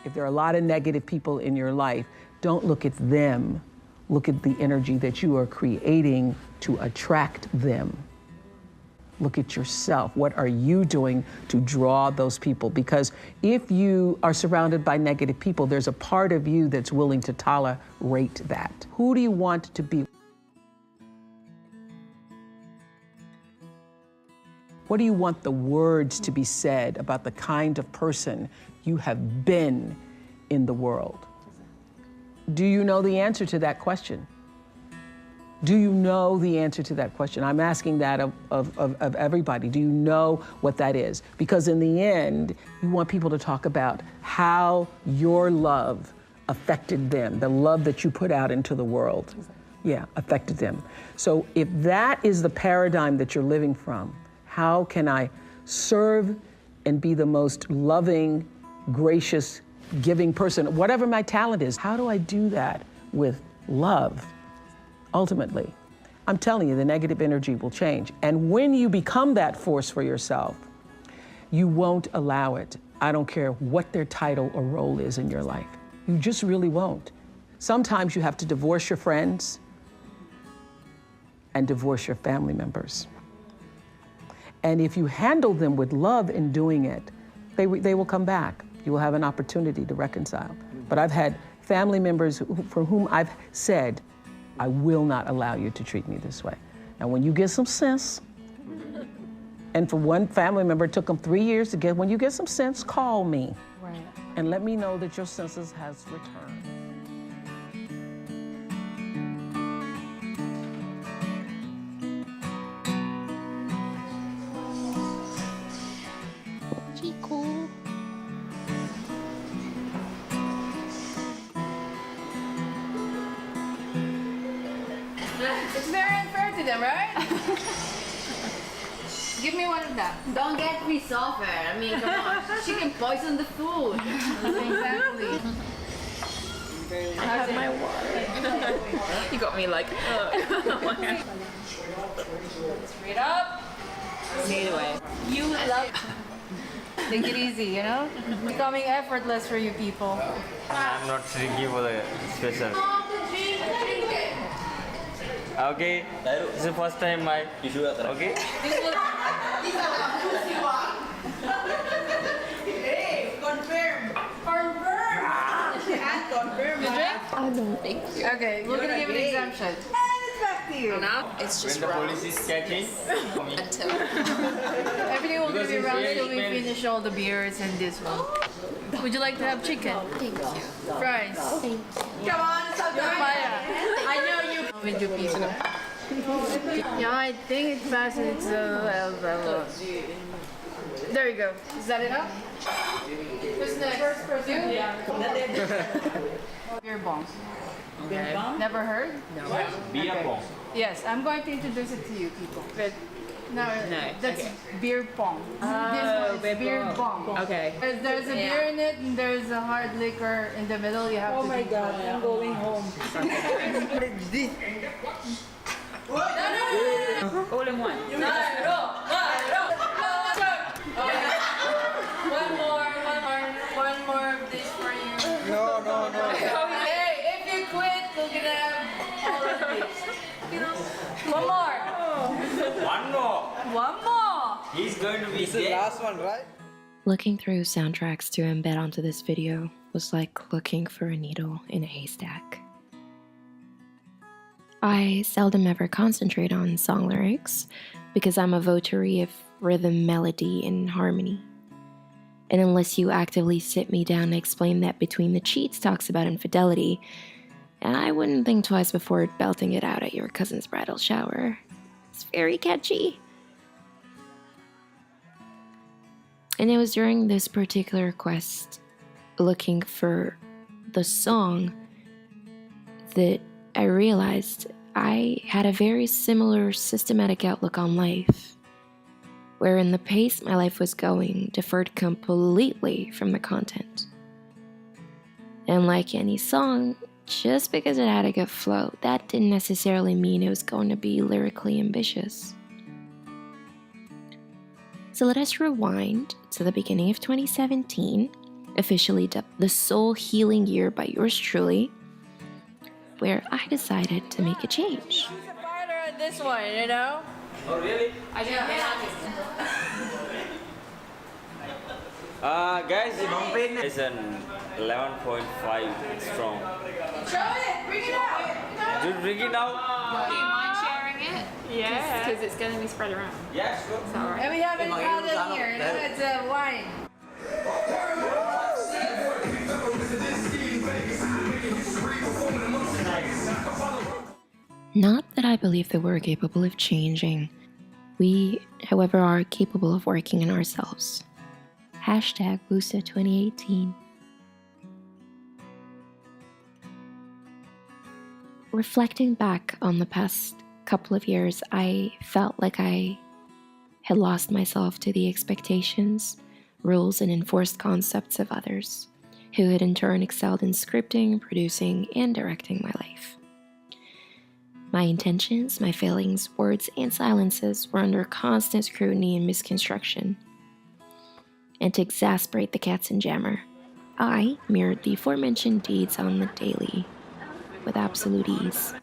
If there are a lot of negative people in your life, don't look at them. Look at the energy that you are creating to attract them. Look at yourself. What are you doing to draw those people? Because if you are surrounded by negative people, there's a part of you that's willing to tolerate that. Who do you want to be? What do you want the words to be said about the kind of person you have been in the world? Do you know the answer to that question? Do you know the answer to that question? I'm asking that of everybody. Do you know what that is? Because in the end, you want people to talk about how your love affected them, the love that you put out into the world. Yeah, affected them. So if that is the paradigm that you're living from, how can I serve and be the most loving, gracious, giving person, whatever my talent is? How do I do that with love? Ultimately, I'm telling you, the negative energy will change. And when you become that force for yourself, you won't allow it. I don't care what their title or role is in your life. You just really won't. Sometimes you have to divorce your friends and divorce your family members. And if you handle them with love in doing it, they will come back. You will have an opportunity to reconcile. But I've had family members for whom I've said, I will not allow you to treat me this way. And when you get some sense, and for one family member, it took them 3 years to get, when you get some sense, call me. Right. And let me know that your senses has returned. Cool. It's very unfair to them, right? Give me one of them. Don't get me suffer. I mean, come on. She can poison the food. Exactly. I have my water. You got me like, straight up. Straight away. You love. Take it easy, you know? Becoming effortless for you people. I'm not drinking for the special. Okay, this is the first time I okay. Hey, confirm. Confirm. You drink? I don't think you. Okay, we're gonna give an exemption. And it's back to you. Now it's just When the police is catching, until. Everything will Because be it's around very till we expensive. finish all the beers and this one. Would you like to have chicken? Thank you. Fries? Thank you. Come on, papaya. I know you with your people. Yeah, I think it passes. There you go. Is that enough? Who's next? First person? Yeah. Beer bong. okay. Never heard? What? Beer pong. Yes, I'm going to introduce it to you people. No, that's okay. beer pong. This one is beer bong. Okay. There's a beer in it and there's a hard liquor in the middle. You have to. Oh my God! I'm going home. All in one. One more of this for you. No. Hey, if you quit, we're gonna have all of this. One more. One more. One more. He's going to be dead. Last one, right? Looking through soundtracks to embed onto this video was like looking for a needle in a haystack. I seldom ever concentrate on song lyrics because I'm a votary of rhythm, melody, and harmony. And unless you actively sit me down and explain that Between the Cheats talks about infidelity, I wouldn't think twice before belting it out at your cousin's bridal shower. It's very catchy. And it was during this particular quest, looking for the song, that I realized I had a very similar systematic outlook on life, wherein the pace my life was going differed completely from the content. And like any song, just because it had a good flow, that didn't necessarily mean it was going to be lyrically ambitious. So let us rewind to the beginning of 2017, officially dubbed the Soul Healing Year by yours truly, where I decided to make a change. She's a fighter at this one, you know? Oh, really? I didn't Guys, it's an 11.5 strong. Show it! Bring it out! Dude, bring it out. Do you mind sharing it? Yeah. Because it's going to be spread around. Yeah, sure. Is that alright? And we have it called in here, you know, it's a wine. Not that I believe that we're capable of changing. We, however, are capable of working in ourselves. Hashtag Wusa 2018. Reflecting back on the past couple of years, I felt like I had lost myself to the expectations, rules, and enforced concepts of others, who had in turn excelled in scripting, producing, and directing my life. My intentions, my failings, words, and silences were under constant scrutiny and misconstruction. And to exasperate the Katzenjammer, I mirrored the aforementioned deeds on the daily with absolute ease.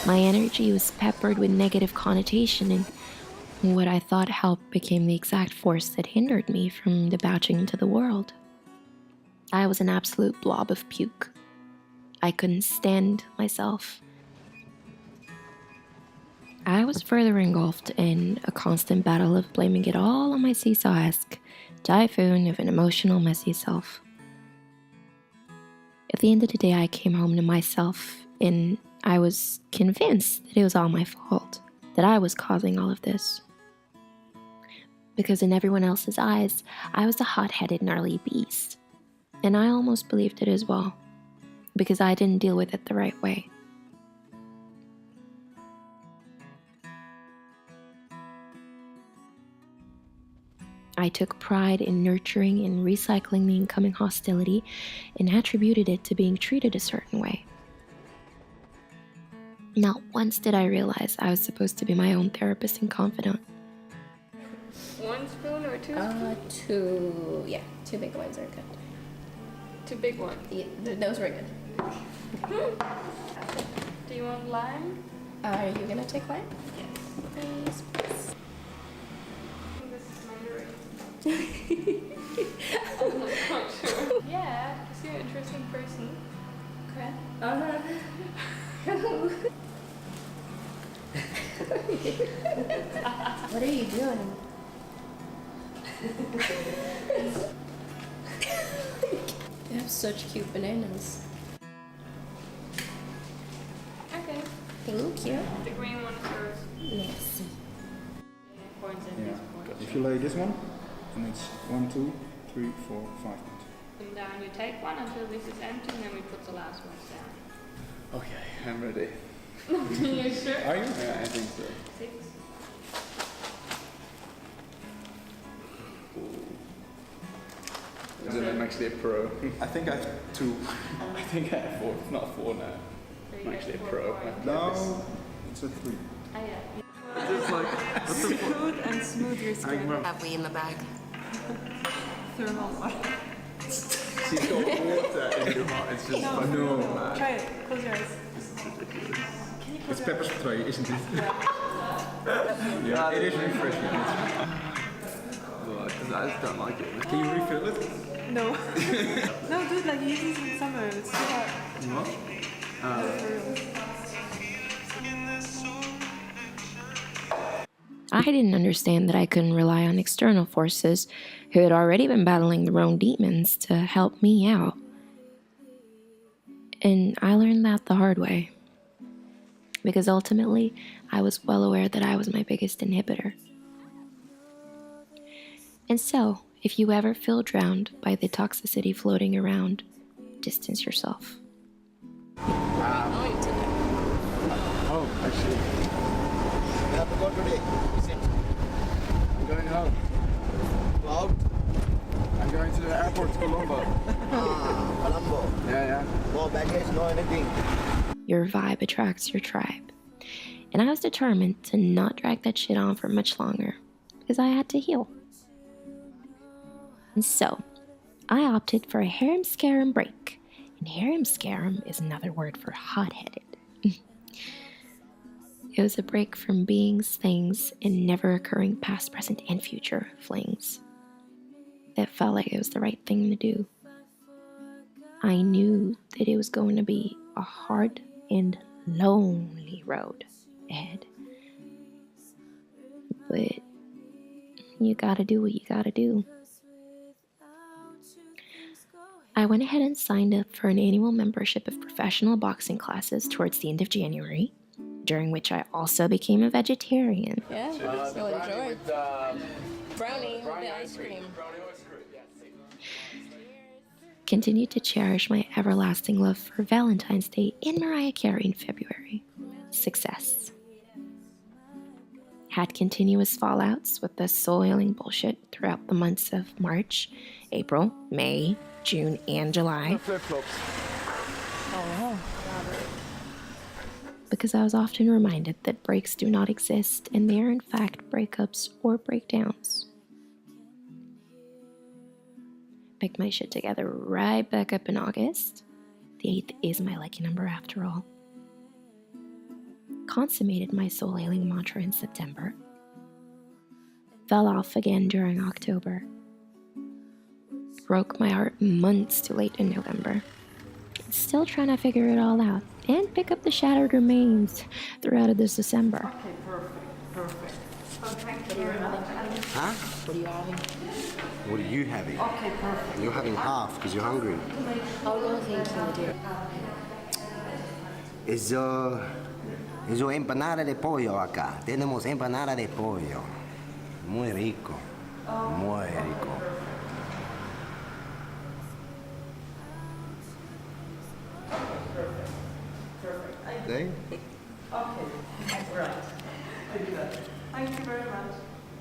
My energy was peppered with negative connotation, and what I thought helped became the exact force that hindered me from debauching into the world. I was an absolute blob of puke. I couldn't stand myself. I was further engulfed in a constant battle of blaming it all on my seesaw-esque typhoon of an emotional, messy self. At the end of the day, I came home to myself, and I was convinced that it was all my fault, that I was causing all of this. Because in everyone else's eyes, I was a hot-headed, gnarly beast. And I almost believed it as well, because I didn't deal with it the right way. I took pride in nurturing and recycling the incoming hostility and attributed it to being treated a certain way. Not once did I realize I was supposed to be my own therapist and confidant. 1 spoon or 2 spoons? Two big ones are good. 2 big ones. Yeah, those were good. Do you want lime? Are you gonna take one? Yes. Please. This is Mandarin. I'm not quite sure. Yeah, because you're an interesting person. Okay. What are you doing? You have such cute bananas. Okay. Thank you. The green one is yours. Merci. Points in Yeah. this point. If you lay this one, and it's 1, 2, 3, 4, 5. And down you take one until this is empty, and then we put the last ones down. Okay, I'm ready. You sure? Are you? Yeah, I think so. 6. I'm actually a pro. I think I have 2. I think I have 4. It's not 4 now. I'm actually a pro. No, it's a 3. Oh yeah. It's like, Smooth and smooth your skin. Have we in the bag? Thermal water. she's got water in her heart. It's just no, man. Try it. Close your eyes. It's pepper spray, isn't it? Yeah, it is refreshing. Because I just don't like it. Can you refill it? No. No, dude, like you use this in summer. It's too hot. What? For real. I didn't understand that I couldn't rely on external forces who had already been battling their own demons to help me out. And I learned that the hard way. because ultimately I was well aware that I was my biggest inhibitor. And so, if you ever feel drowned by the toxicity floating around, distance yourself. Oh, actually. We have to go today. I'm going home. Out. I'm going to the airport to Colombo. Colombo. Yeah. No baggage, no anything. Your vibe attracts your tribe. And I was determined to not drag that shit on for much longer, because I had to heal. And so, I opted for a harem scarum break. And harem scarum is another word for hot-headed. It was a break from beings, things, and never occurring past, present, and future flings. That felt like it was the right thing to do. I knew that it was going to be a hard and lonely road ahead. But you gotta do what you gotta do. I went ahead and signed up for an annual membership of professional boxing classes towards the end of January, during which I also became a vegetarian. Yeah, so enjoy. Brownie with the ice cream. Continued to cherish my everlasting love for Valentine's Day and Mariah Carey in February. Success. Had continuous fallouts with the soul-healing bullshit throughout the months of March, April, May, June, and July. Flip-flops. Because I was often reminded that breaks do not exist, and they are in fact breakups or breakdowns. Picked my shit together right back up in August. The 8th is my lucky number after all. Consummated my soul-healing mantra in September. Fell off again during October. Broke my heart months too late in November. Still trying to figure it all out and pick up the shattered remains throughout this December. Okay, perfect. Huh? What are you having? What are you having? Okay, perfect. You're having half because you're hungry. Oh, no, thank you, dear. Es empanada de pollo acá. Tenemos empanada de pollo. Muy rico. Muy rico. Okay? Okay, right. Thank you very much.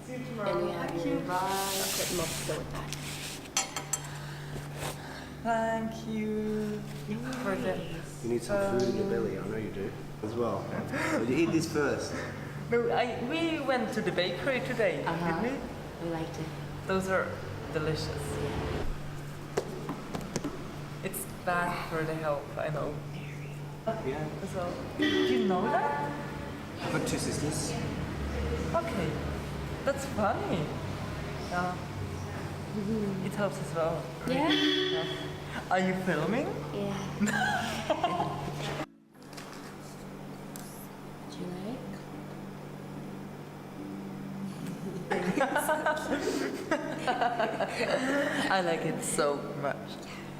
See you tomorrow. And we have Thank your you. chocolate milk to go with that. Thank you for the... You need some food in your belly, I know you do. As well. But you eat this first. No, we went to the bakery today, didn't we? We liked it. Those are delicious. It's bad for the health, I know. Yeah. So, did you know that? I've got two sisters. Okay, that's funny. Yeah. It helps as well. Yeah? Yeah. Are you filming? Yeah. Do you like? I like it so much.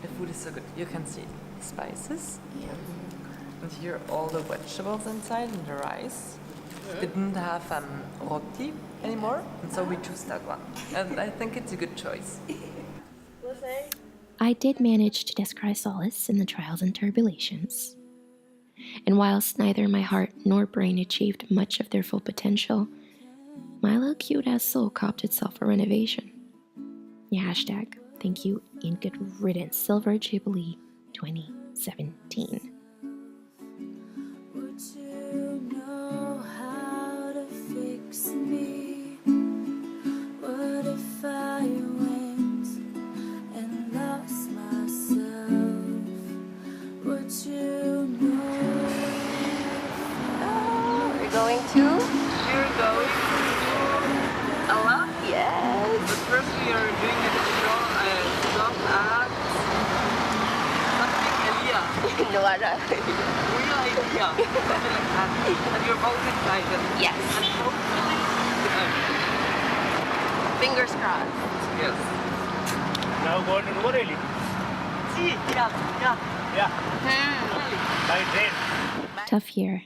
The food is so good. You can see spices. Yeah. And here all the vegetables inside and the rice. Didn't have roti anymore, and so we chose that one. And I think it's a good choice. I did manage to descry solace in the trials and tribulations. And whilst neither my heart nor brain achieved much of their full potential, my little cute-ass soul copped itself a renovation. Yeah, hashtag thank you and good riddance Silver Jubilee 2017. Would you know how to fix me? What if I went and lost myself? Would you know? We're going to? We're going to Allah? Yes. But first we are doing a strong act. Something Elia. No, I don't. Real idea. Something like that. And you're both excited. Yes. And hopefully, Fingers crossed. yes. Now going to Boreli. See, yeah. Yeah, by train. Tough year.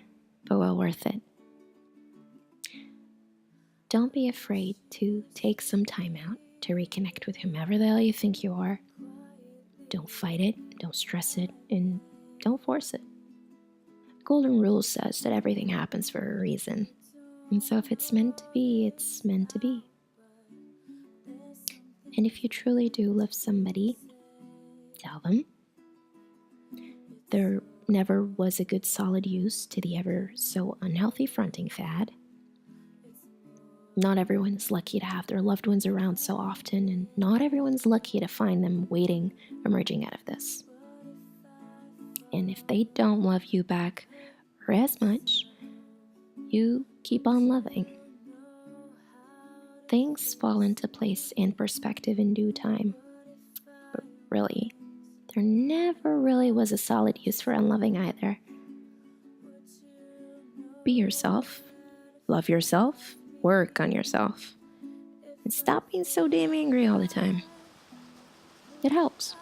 but well worth it. Don't be afraid to take some time out to reconnect with whomever the hell you think you are. Don't fight it, don't stress it, and don't force it. Golden Rule says that everything happens for a reason. And so if it's meant to be, it's meant to be. And if you truly do love somebody, tell them. There never was a good solid use to the ever so unhealthy fronting fad. Not everyone is lucky to have their loved ones around so often, and not everyone's lucky to find them waiting, emerging out of this. And if they don't love you back or as much, you keep on loving. Things fall into place and perspective in due time. But really, there never really was a solid use for unloving either. Be yourself, love yourself, work on yourself, and stop being so damn angry all the time. It helps.